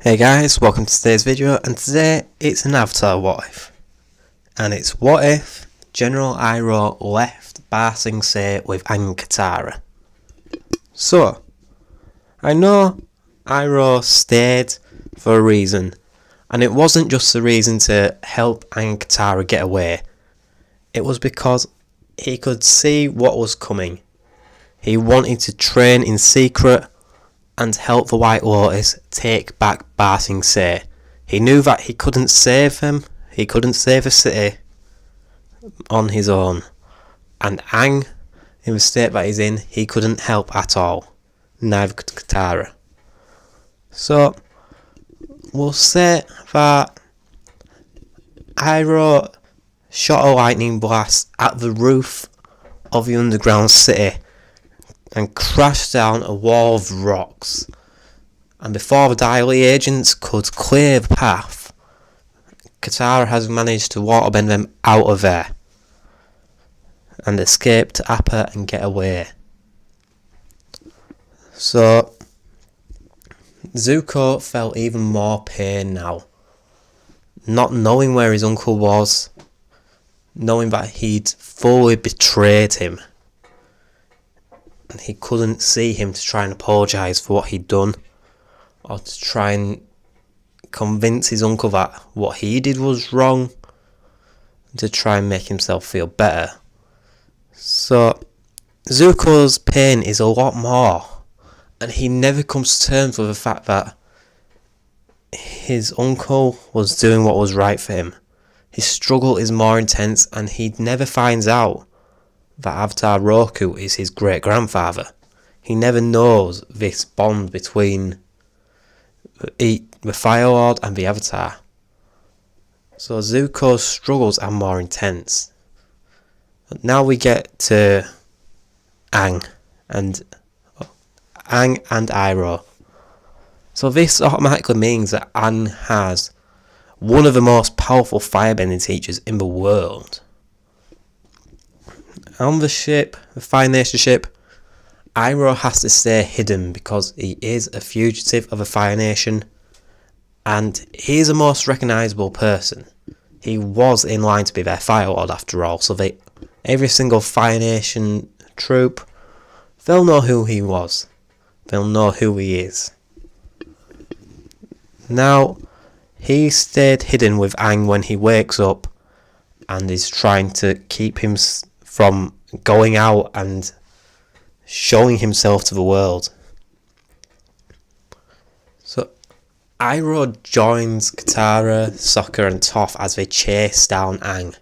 Hey guys, welcome to today's video, and today it's an Avatar what if. And it's what if General Iroh left Ba Sing Se with Aang and Katara. So, I know Iroh stayed for a reason, and it wasn't just the reason to help Aang and Katara get away. It was because he could see what was coming. He wanted to train in secret and help the White Lotus take back Ba Sing Se. He knew that he couldn't save them, he couldn't save a city on his own. And Aang, in the state that he's in, he couldn't help at all. Neither could Katara. So, we'll say that Iroh shot a lightning blast at the roof of the underground city and crashed down a wall of rocks. And before the Daily agents could clear the path, Katara has managed to waterbend them out of there and escape to Appa and get away. So Zuko felt even more pain now, not knowing where his uncle was, knowing that he'd fully betrayed him. And he couldn't see him to try and apologise for what he'd done, or to try and convince his uncle that what he did was wrong, to try and make himself feel better. So Zuko's pain is a lot more, and he never comes to terms with the fact that his uncle was doing what was right for him. His struggle is more intense, and he never finds out that Avatar Roku is his great-grandfather. He never knows this bond between the Fire Lord and the Avatar. So Zuko's struggles are more intense. But now we get to Aang and Iroh. So this automatically means that Aang has one of the most powerful firebending teachers in the world. On the ship, the Fire Nation ship, Iroh has to stay hidden because he is a fugitive of the Fire Nation, and he is the most recognisable person. He was in line to be their Fire Lord after all, so every single Fire Nation troop, they'll know who he was. They'll know who he is. Now, he stayed hidden with Aang when he wakes up and is trying to keep him from going out and showing himself to the world. So Iroh joins Katara, Sokka and Toph as they chase down Aang.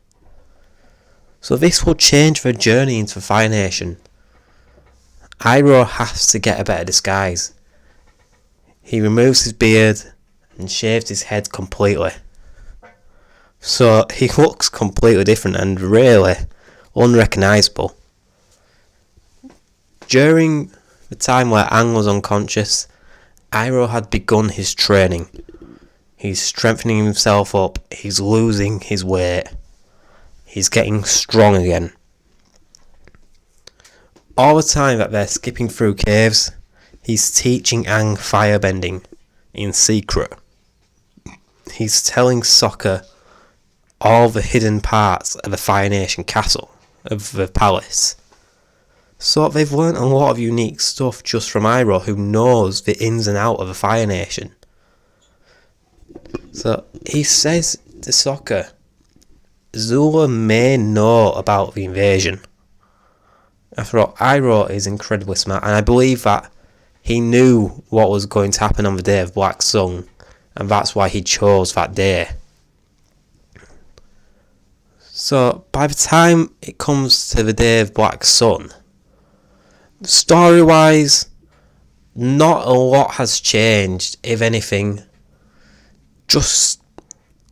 So this will change their journey into the Fire Nation. Iroh has to get a better disguise. He removes his beard and shaves his head completely. So he looks completely different and really unrecognisable. During the time where Aang was unconscious, Iroh had begun his training. He's strengthening himself up, he's losing his weight, he's getting strong again. All the time that they're skipping through caves, he's teaching Aang firebending in secret. He's telling Sokka all the hidden parts of the Fire Nation castle, of the palace. So they've learnt a lot of unique stuff just from Iroh, who knows the ins and outs of the Fire Nation. So he says to Sokka, Zula may know about the invasion. After all, Iroh is incredibly smart, and I believe that he knew what was going to happen on the day of Black Sun, and that's why he chose that day. So by the time it comes to the day of Black Sun, story-wise, not a lot has changed, if anything. Just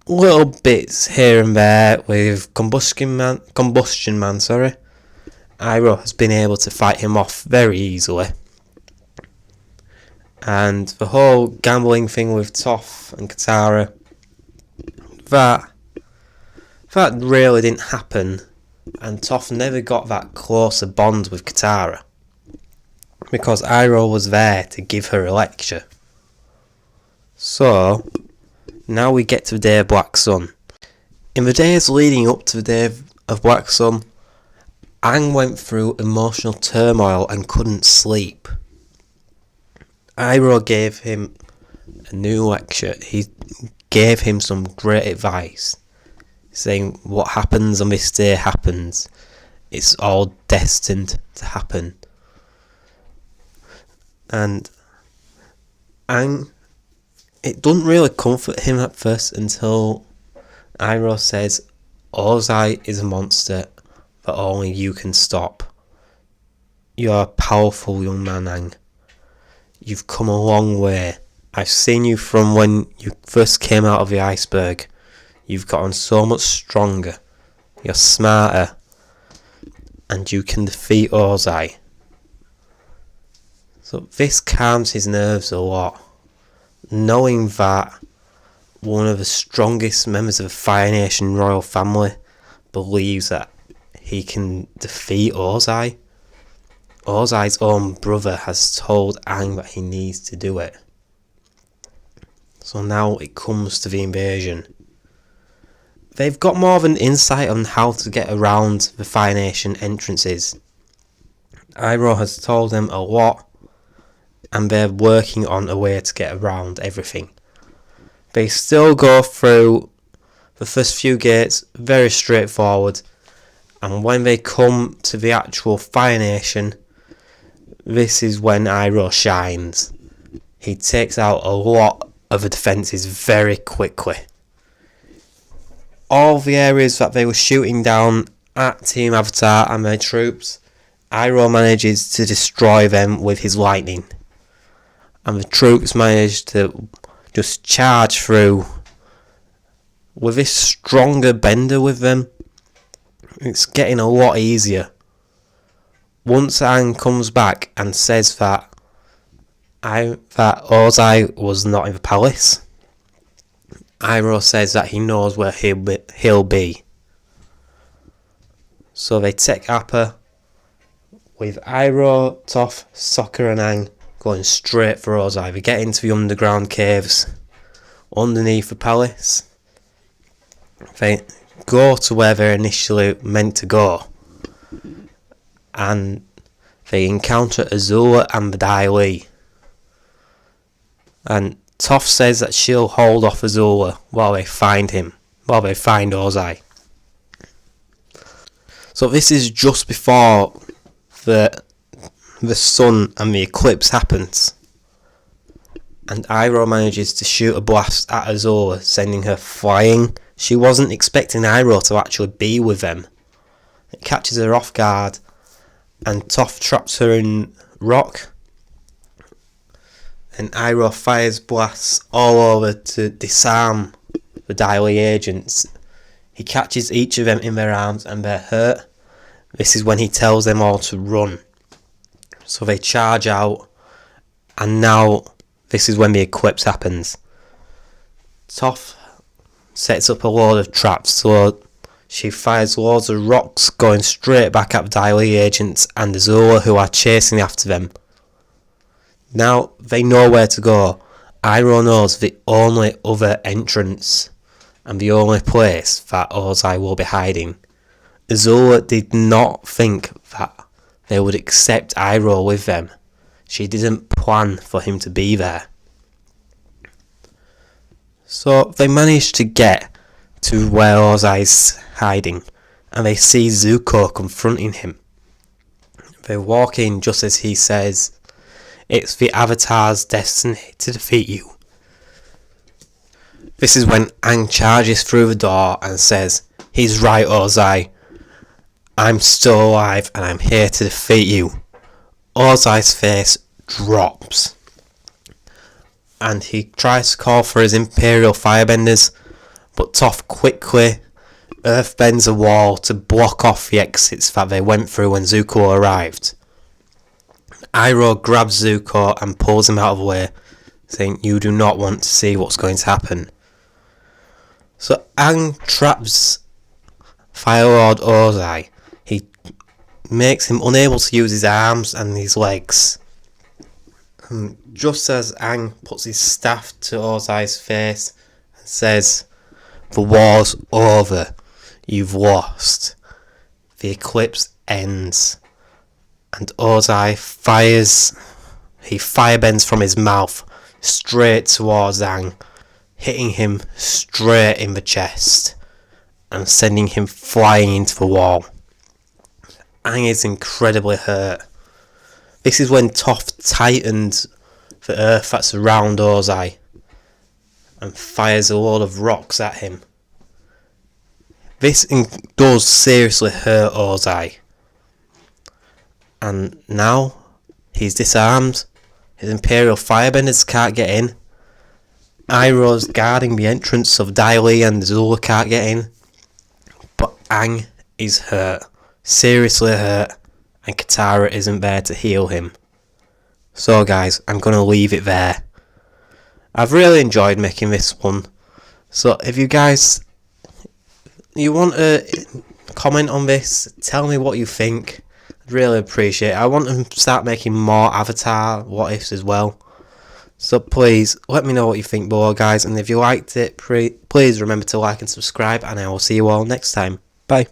little bits here and there with Combustion Man. Iroh has been able to fight him off very easily. And the whole gambling thing with Toph and Katara, that really didn't happen, and Toph never got that closer bond with Katara because Iroh was there to give her a lecture. So, now we get to the day of Black Sun. In the days leading up to the day of Black Sun, Aang went through emotional turmoil and couldn't sleep. Iroh gave him a new lecture. He gave him some great advice, saying what happens on this day happens. It's all destined to happen. And Aang, it doesn't really comfort him at first until Iroh says, Ozai is a monster that only you can stop. You're a powerful young man, Aang. You've come a long way. I've seen you from when you first came out of the iceberg. You've gotten so much stronger. You're smarter. And you can defeat Ozai. So this calms his nerves a lot. Knowing that one of the strongest members of the Fire Nation royal family believes that he can defeat Ozai. Ozai's own brother has told Aang that he needs to do it. So now it comes to the invasion. They've got more of an insight on how to get around the Fire Nation entrances. Iroh has told them a lot, and they're working on a way to get around everything. They still go through the first few gates, very straightforward, and when they come to the actual Fire Nation, this is when Iroh shines. He takes out a lot of the defences very quickly. All the areas that they were shooting down at Team Avatar and their troops, Iroh manages to destroy them with his lightning. And the troops manage to just charge through with this stronger bender with them. It's getting a lot easier. Once Aang comes back and says that Ozai was not in the palace, Iroh says that he knows where he'll be. So they take Appa with Iroh, Toph, Sokka and Aang going straight for Ozai. They get into the underground caves underneath the palace. They go to where they're initially meant to go. And they encounter Azula and the Dai Li. And Toph says that she'll hold off Azula while they find Ozai. So this is just before the sun and the eclipse happens. And Iroh manages to shoot a blast at Azula, sending her flying. She wasn't expecting Iroh to actually be with them. It catches her off guard, and Toph traps her in rock. And Iroh fires blasts all over to disarm the Dai Li agents. He catches each of them in their arms and they're hurt. This is when he tells them all to run. So they charge out, and now this is when the eclipse happens. Toph sets up a load of traps, so she fires loads of rocks going straight back at the Dai Li agents and Azula, who are chasing after them. Now they know where to go. Iroh knows the only other entrance and the only place that Ozai will be hiding. Azula did not think that they would accept Iroh with them. She didn't plan for him to be there. So they managed to get to where Ozai's hiding, and they see Zuko confronting him. They walk in just as he says, "It's the Avatar's destiny to defeat you." This is when Aang charges through the door and says, "He's right, Ozai. I'm still alive and I'm here to defeat you." Ozai's face drops, and he tries to call for his Imperial Firebenders, but Toph quickly earthbends a wall to block off the exits that they went through when Zuko arrived. Iroh grabs Zuko and pulls him out of the way, saying, "You do not want to see what's going to happen." So Aang traps Fire Lord Ozai. He makes him unable to use his arms and his legs. Just as Aang puts his staff to Ozai's face and says, "The war's over. You've lost." The eclipse ends. And Ozai fires. He firebends from his mouth straight towards Aang, hitting him straight in the chest and sending him flying into the wall. Aang is incredibly hurt. This is when Toph tightened the earth that's around Ozai and fires a load of rocks at him. This does seriously hurt Ozai. And now he's disarmed. His Imperial Firebenders can't get in. Iroh's guarding the entrance of Dai Li and Zula can't get in. But Aang is hurt. Seriously hurt. And Katara isn't there to heal him. So guys, I'm going to leave it there. I've really enjoyed making this one. So if you guys, you want to comment on this, tell me what you think. I'd really appreciate it. I want to start making more Avatar what ifs as well. So please let me know what you think below, guys. And if you liked it, please remember to like and subscribe. And I will see you all next time. Bye.